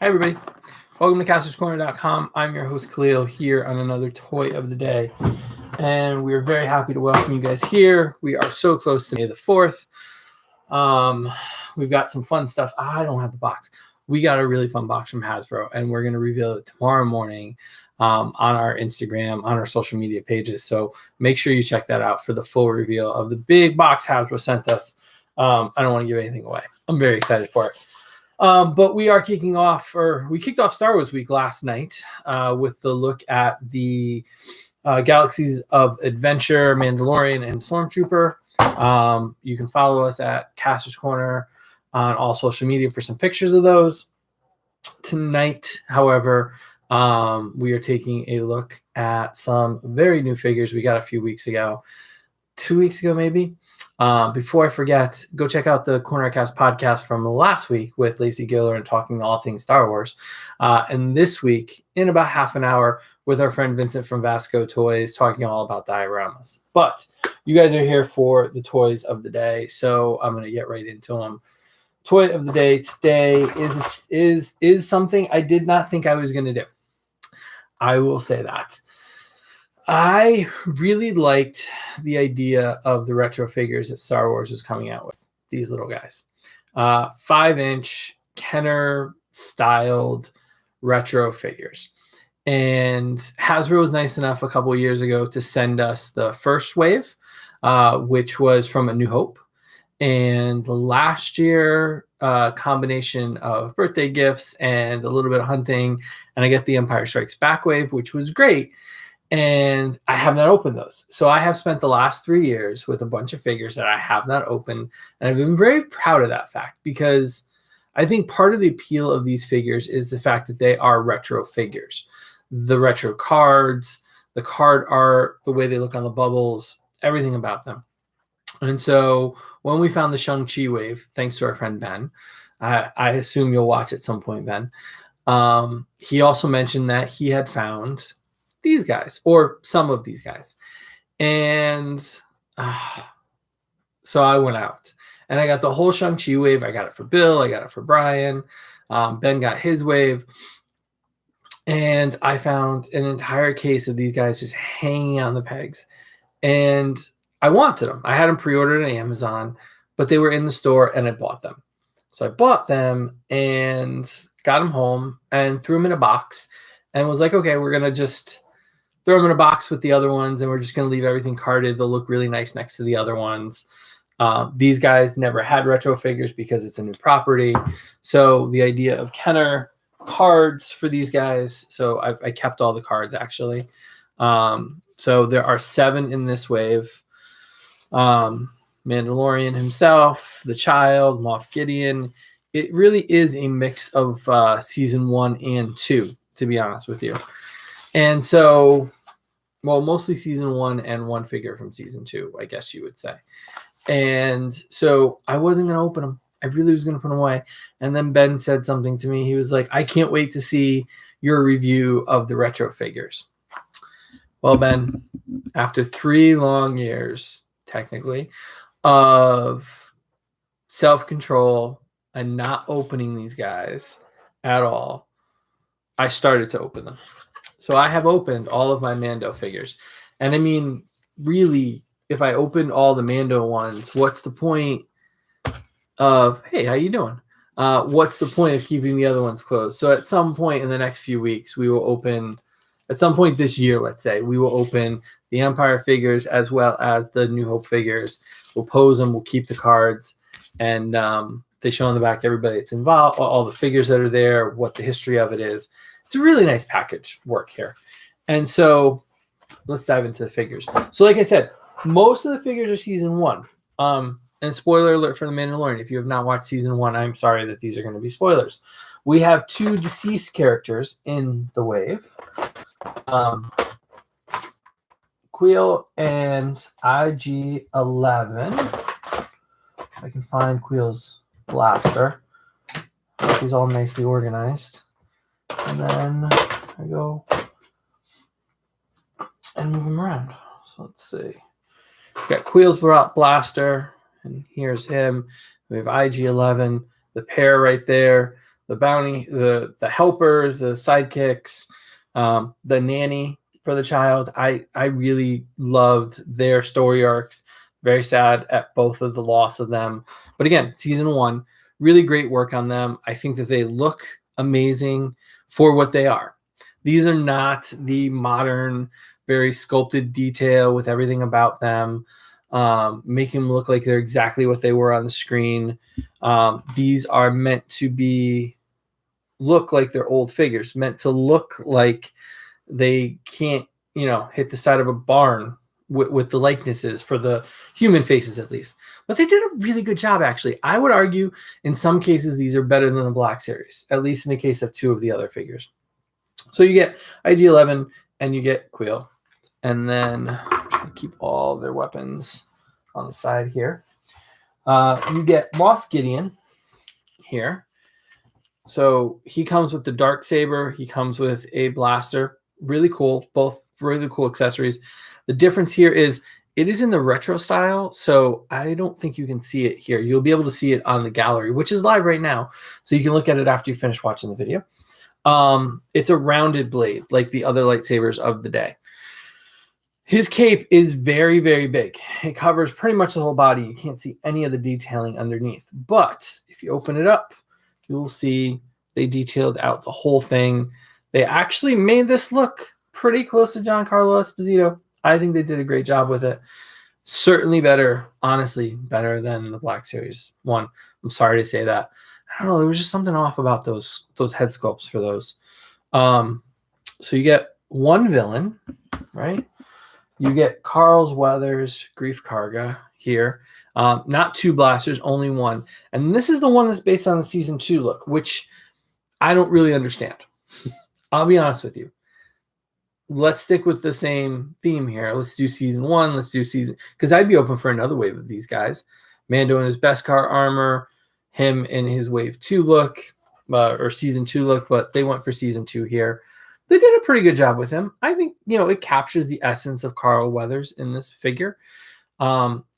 Hi, everybody. Welcome to Kastor'sCorner.com. I'm your host, Khalil, here on another Toy of the Day. And we're very happy to welcome you guys here. We are so close to May the 4th. We've got some fun stuff. I don't have the box. We got a really fun box from Hasbro, and we're going to reveal it tomorrow morning on our Instagram, on our social media pages. So make sure you check that out for the full reveal of the big box Hasbro sent us. I don't want to give anything away. I'm very excited for it. But we are kicking off, or we kicked off Star Wars Week last night with the look at the Galaxies of Adventure, Mandalorian, and Stormtrooper. You can follow us at Kastor's Corner on all social media for some pictures of those. Tonight, however, we are taking a look at some very new figures we got a few weeks ago, 2 weeks ago maybe. Before I forget, go check out the Cornercast podcast from last week with Lacey Giller and talking all things Star Wars. And this week, in about half an hour, with our friend Vincent from Vasco Toys, talking all about dioramas. But you guys are here for the toys of the day, so I'm going to get right into them. Toy of the day today is something I did not think I was going to do. I will say that. I really liked the idea of the retro figures that Star Wars is coming out with, these little guys. 5-inch Kenner styled retro figures. And Hasbro was nice enough a couple of years ago to send us the first wave, which was from A New Hope. And last year, combination of birthday gifts and a little bit of hunting, and I get the Empire Strikes Back wave, which was great. And I have not opened those. So I have spent the last 3 years with a bunch of figures that I have not opened. And I've been very proud of that fact, because I think part of the appeal of these figures is the fact that they are retro figures. The retro cards, the card art, the way they look on the bubbles, everything about them. And so when we found the Shang-Chi wave, thanks to our friend Ben, I assume you'll watch at some point, Ben. He also mentioned that he had found these guys, or some of these guys. And so I went out and I got the whole Shang-Chi wave. I got it for Bill. I got it for Brian. Ben got his wave. And I found an entire case of these guys just hanging on the pegs. And I wanted them. I had them pre-ordered on Amazon, but they were in the store and I bought them. So I bought them and got them home and threw them in a box and was like, okay, we're going to just throw them in a box with the other ones, and we're just going to leave everything carded. They'll look really nice next to the other ones. These guys never had retro figures because it's a new property. So the idea of Kenner cards for these guys. So I kept all the cards, actually. So there are 7 in this wave. Mandalorian himself, the Child, Moff Gideon. It really is a mix of season 1 and 2, to be honest with you. And so, well, mostly season 1 and 1 figure from season 2, I guess you would say. And so I wasn't going to open them. I really was going to put them away. And then Ben said something to me. He was like, I can't wait to see your review of the retro figures. Well, Ben, after 3 long years, technically, of self-control and not opening these guys at all, I started to open them. So I have opened all of my Mando figures. And I mean, really, if I opened all the Mando ones, what's the point of, hey, how you doing? What's the point of keeping the other ones closed? So at some point in the next few weeks, we will open, at some point this year, let's say, we will open the Empire figures as well as the New Hope figures. We'll pose them, we'll keep the cards, and they show on the back everybody that's involved, all the figures that are there, what the history of it is. It's a really nice package work here. And so let's dive into the figures. So like I said, most of the figures are season 1. And spoiler alert for The Mandalorian. If you have not watched season 1, I'm sorry that these are going to be spoilers. We have 2 deceased characters in the wave. Queel and IG-11. I can find Queel's blaster. He's all nicely organized. And then I go and move him around. So let's see. We've got Queel's blaster, and here's him. We have IG-11, the pair right there. bounty, the helpers, the sidekicks, the nanny for the child. I really loved their story arcs. Very sad at both of the loss of them. But again, season 1, really great work on them. I think that they look amazing for what they are. These are not the modern, very sculpted detail with everything about them, making them look like they're exactly what they were on the screen. These are meant to look like they're old figures, meant to look like they can't, hit the side of a barn with the likenesses for the human faces, at least. But they did a really good job, actually. I would argue in some cases these are better than the Black Series, at least in the case of 2 of the other figures. So you get IG-11 and you get Quill. And then keep all their weapons on the side here. You get Moff Gideon here. So he comes with the dark saber. He comes with a blaster. Really cool. Both really cool accessories. The difference here is it is in the retro style, so I don't think you can see it here. You'll be able to see it on the gallery, which is live right now, so you can look at it after you finish watching the video. It's a rounded blade, like the other lightsabers of the day. His cape is very, very big. It covers pretty much the whole body. You can't see any of the detailing underneath. But if you open it up, you'll see they detailed out the whole thing. They actually made this look pretty close to Giancarlo Esposito. I think they did a great job with it. Certainly better, honestly, better than the Black Series 1. I'm sorry to say that. I don't know. There was just something off about those head sculpts for those. So you get one villain, right? You get Carl's Weathers, Grief Karga here. Not 2 blasters, only 1. And this is the one that's based on the season 2 look, which I don't really understand. I'll be honest with you. Let's stick with the same theme here. Let's do season 1. Let's do because I'd be open for another wave of these guys. Mando in his Beskar armor, him in his wave 2 look, or season 2 look, but they went for season 2 here. They did a pretty good job with him. I think, it captures the essence of Carl Weathers in this figure.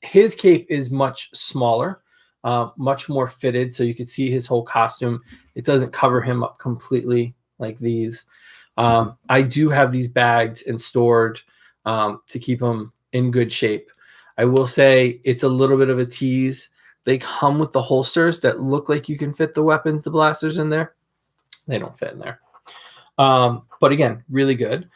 His cape is much smaller, much more fitted, so you can see his whole costume. It doesn't cover him up completely like these. I do have these bagged and stored to keep them in good shape. I will say it's a little bit of a tease. They come with the holsters that look like you can fit the weapons, the blasters in there. They don't fit in there. But again, really good.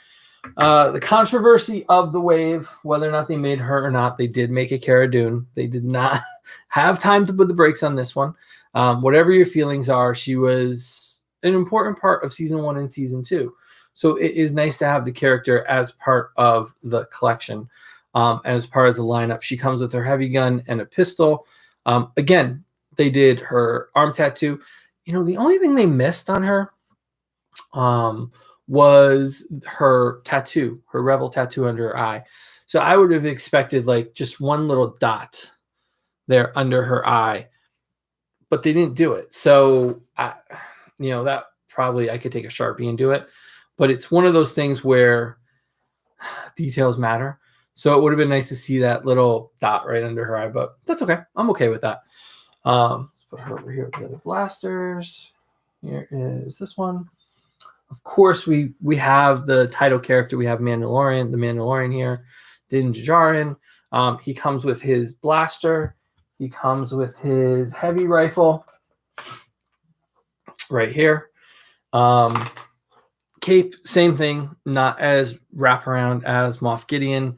The controversy of the wave, whether or not they made her or not, they did make a Cara Dune. They did not have time to put the brakes on this one. Whatever your feelings are, she was an important part of season 1 and season 2. So it is nice to have the character as part of the collection, as part of the lineup. She comes with her heavy gun and a pistol. Again, they did her arm tattoo. The only thing they missed on her was her tattoo, her rebel tattoo under her eye. So I would have expected like just one little dot there under her eye, but they didn't do it. So that probably I could take a Sharpie and do it, but it's one of those things where details matter. So it would have been nice to see that little dot right under her eye, but that's okay. I'm okay with that. Let's put her over here with the other blasters. Here is this one. Of course, we have the title character. We have the Mandalorian here, Din Djarin. He comes with his blaster. He comes with his heavy rifle right here. Cape, same thing, not as wraparound as Moff Gideon.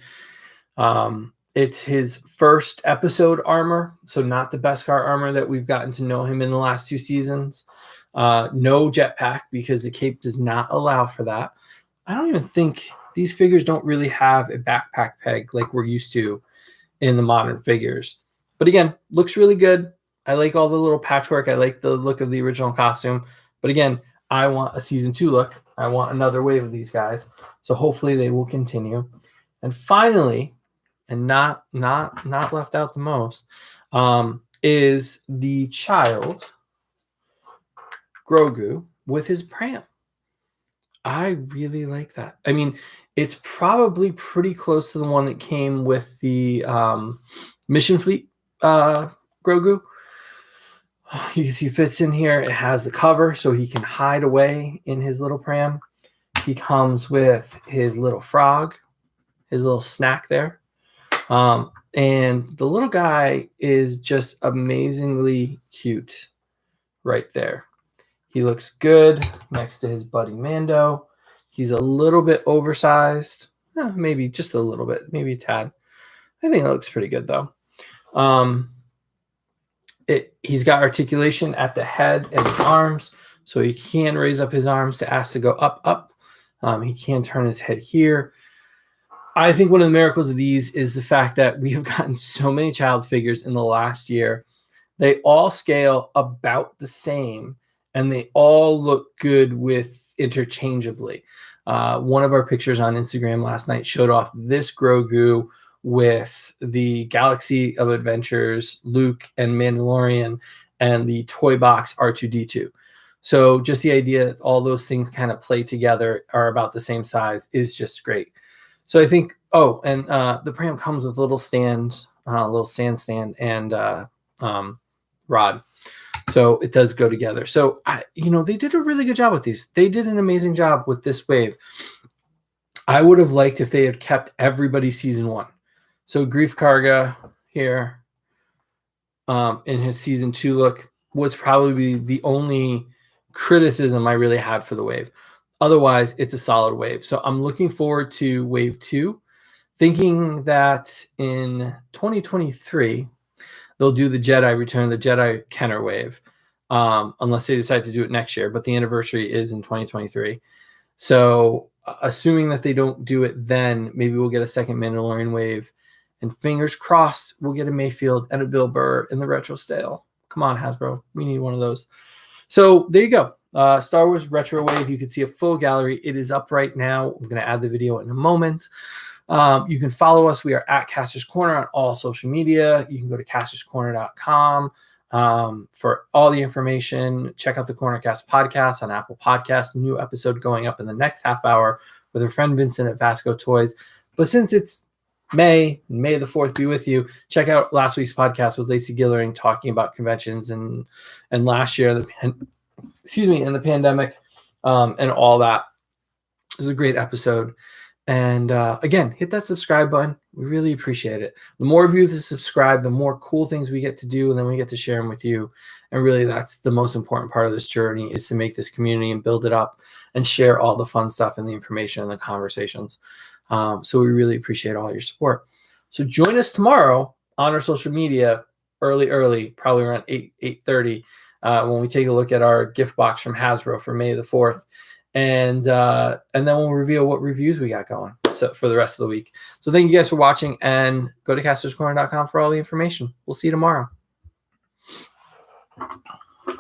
It's his first episode armor, so not the Beskar armor that we've gotten to know him in the last 2 seasons. No jetpack because the cape does not allow for that. I don't even think these figures don't really have a backpack peg like we're used to in the modern figures. But again, looks really good. I like all the little patchwork. I like the look of the original costume. But again, I want a season 2 look. I want another wave of these guys. So hopefully they will continue. And finally, and not left out the most, is the child Grogu with his pram. I really like that. I mean, it's probably pretty close to the one that came with the Mission Fleet Grogu. You can see fits in here. It has the cover so he can hide away in his little pram. He comes with his little frog, his little snack there. And the little guy is just amazingly cute right there. He looks good next to his buddy Mando. He's a little bit oversized, maybe just a little bit, maybe a tad. I think it looks pretty good though. He's got articulation at the head and the arms, so he can raise up his arms to ask to go up, up. He can turn his head here. I think one of the miracles of these is the fact that we have gotten so many child figures in the last year. They all scale about the same, and they all look good with interchangeably. One of our pictures on Instagram last night showed off this Grogu with the Galaxy of Adventures, Luke and Mandalorian, and the toy box R2-D2. So just the idea that all those things kind of play together, are about the same size, is just great. So I think, and the pram comes with a little stand, little sand stand, and rod. So it does go together. So, they did a really good job with these. They did an amazing job with this wave. I would have liked if they had kept everybody season 1. So Grief Karga here in his season 2 look was probably the only criticism I really had for the wave. Otherwise, it's a solid wave. So I'm looking forward to wave 2, thinking that in 2023, they'll do the Return of the Jedi Kenner wave, unless they decide to do it next year. But the anniversary is in 2023. So assuming that they don't do it then, maybe we'll get a second Mandalorian wave. And fingers crossed, we'll get a Mayfield and a Bill Burr in the retro style. Come on, Hasbro. We need one of those. So there you go. Star Wars Retro Wave. You can see a full gallery. It is up right now. I'm going to add the video in a moment. You can follow us. We are at Kastor's Corner on all social media. You can go to kastorscorner.com for all the information. Check out the Cornercast podcast on Apple Podcasts. New episode going up in the next half hour with our friend Vincent at Vasco Toys. But since it's May the 4th be with you, check out last week's podcast with Lacey Gillering talking about conventions and last year, and the pandemic and all that. It was a great episode. And again, hit that subscribe button. We really appreciate it. The more of you that subscribe, the more cool things we get to do, and then we get to share them with you. And really, that's the most important part of this journey, is to make this community and build it up and share all the fun stuff and the information and the conversations. So we really appreciate all your support. So join us tomorrow on our social media early, probably around 8:30, when we take a look at our gift box from Hasbro for May the 4th. And then we'll reveal what reviews we got going for the rest of the week. So thank you guys for watching, and go to kastorscorner.com for all the information. We'll see you tomorrow.